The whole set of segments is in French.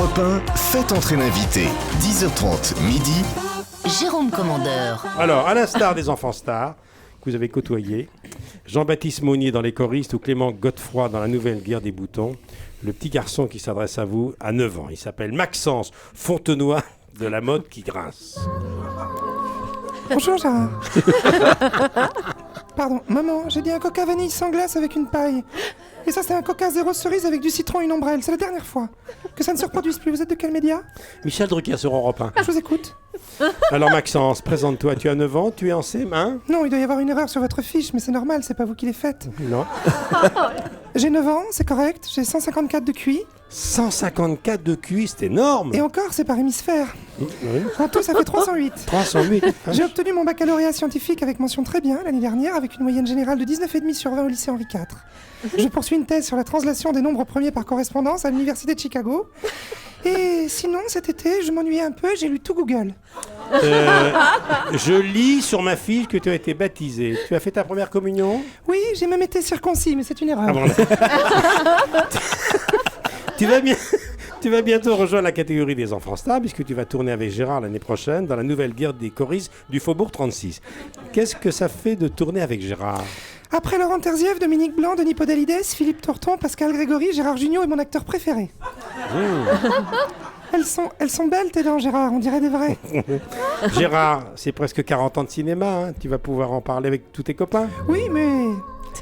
Europe 1, faites entrer l'invité. 10h30, midi. Jérôme Commandeur. Alors, à l'instar des enfants stars que vous avez côtoyés, Jean-Baptiste Monnier dans Les Choristes ou Clément Godefroy dans La Nouvelle Guerre des Boutons, le petit garçon qui s'adresse à vous a 9 ans. Il s'appelle Maxence Fontenoy de La Mode qui grince. Bonjour Gérard. Pardon, maman, j'ai dit un coca vanille sans glace avec une paille. Et ça c'est un coca zéro cerise avec du citron et une ombrelle. C'est la dernière fois. Que ça ne se reproduise plus. Vous êtes de quel média ? Michel Drucker sur Europe 1. Je vous écoute. Alors Maxence, présente-toi. Tu as 9 ans, tu es en CM1 ? Non, il doit y avoir une erreur sur votre fiche, mais c'est normal, c'est pas vous qui l'avez faite. Non. J'ai 9 ans, c'est correct. J'ai 154 de QI. 154 de QI, c'est énorme. Et encore, c'est par hémisphère. Oui. En tout, ça fait 308. 308. J'ai obtenu mon baccalauréat scientifique avec mention très bien l'année dernière, avec une moyenne générale de 19,5 sur 20 au lycée Henri IV. Je poursuis une thèse sur la translation des nombres premiers par correspondance à l'université de Chicago. Et sinon, cet été, je m'ennuyais un peu, j'ai lu tout Google. Je lis sur ma fiche que tu as été baptisé. Tu as fait ta première communion ? Oui, j'ai même été circoncis, mais c'est une erreur. Ah bon. Tu vas bientôt rejoindre la catégorie des enfants stars puisque tu vas tourner avec Gérard l'année prochaine dans La Nouvelle Guerre des choristes du Faubourg 36. Qu'est-ce que ça fait de tourner avec Gérard ? Après Laurent Terzieff, Dominique Blanc, Denis Podalides, Philippe Torton, Pascal Grégory, Gérard Jugnot est mon acteur préféré. Elles sont belles tes dents, Gérard, on dirait des vraies. Gérard, c'est presque 40 ans de cinéma, hein. Tu vas pouvoir en parler avec tous tes copains ? Oui, mais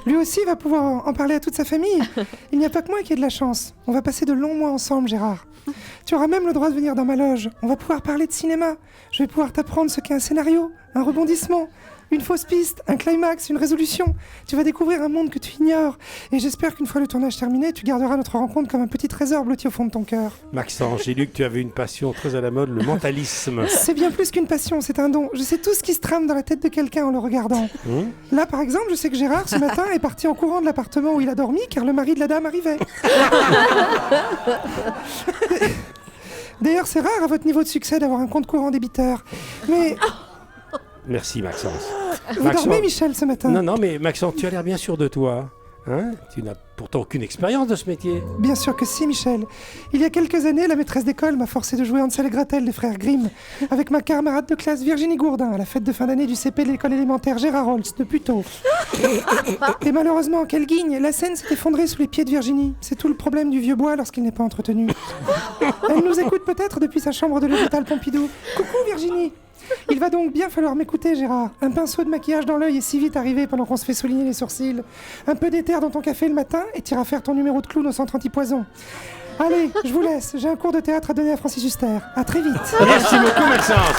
lui aussi va pouvoir en parler à toute sa famille. Il n'y a pas que moi qui ai de la chance. On va passer de longs mois ensemble, Gérard. Tu auras même le droit de venir dans ma loge. On va pouvoir parler de cinéma. Je vais pouvoir t'apprendre ce qu'est un scénario, un rebondissement, une fausse piste, un climax, une résolution. Tu vas découvrir un monde que tu ignores. Et j'espère qu'une fois le tournage terminé, tu garderas notre rencontre comme un petit trésor blotti au fond de ton cœur. Maxence, j'ai lu que tu avais une passion très à la mode, le mentalisme. C'est bien plus qu'une passion, c'est un don. Je sais tout ce qui se trame dans la tête de quelqu'un en le regardant. Là, par exemple, je sais que Gérard, ce matin, est parti en courant de l'appartement où il a dormi, car le mari de la dame arrivait. D'ailleurs, c'est rare à votre niveau de succès d'avoir un compte courant débiteur. Mais... Merci Maxence. Vous dormez, Michel, ce matin ? Non, mais Maxence, tu as l'air bien sûr de toi. Hein ? Tu n'as pourtant aucune expérience de ce métier. Bien sûr que si, Michel. Il y a quelques années, la maîtresse d'école m'a forcé de jouer Hansel et Gretel des frères Grimm avec ma camarade de classe Virginie Gourdin à la fête de fin d'année du CP de l'école élémentaire Gérard Holtz de Puteaux. Et malheureusement, quelle guigne, la scène s'est effondrée sous les pieds de Virginie. C'est tout le problème du vieux bois lorsqu'il n'est pas entretenu. Elle nous écoute peut-être depuis sa chambre de l'hôpital Pompidou. Coucou Virginie. Il va donc bien falloir m'écouter, Gérard. Un pinceau de maquillage dans l'œil est si vite arrivé pendant qu'on se fait souligner les sourcils. Un peu d'éther dans ton café le matin et t'iras faire ton numéro de clown au centre anti-poison. Allez, je vous laisse. J'ai un cours de théâtre à donner à Francis Huster. À très vite. Merci beaucoup, Maxence.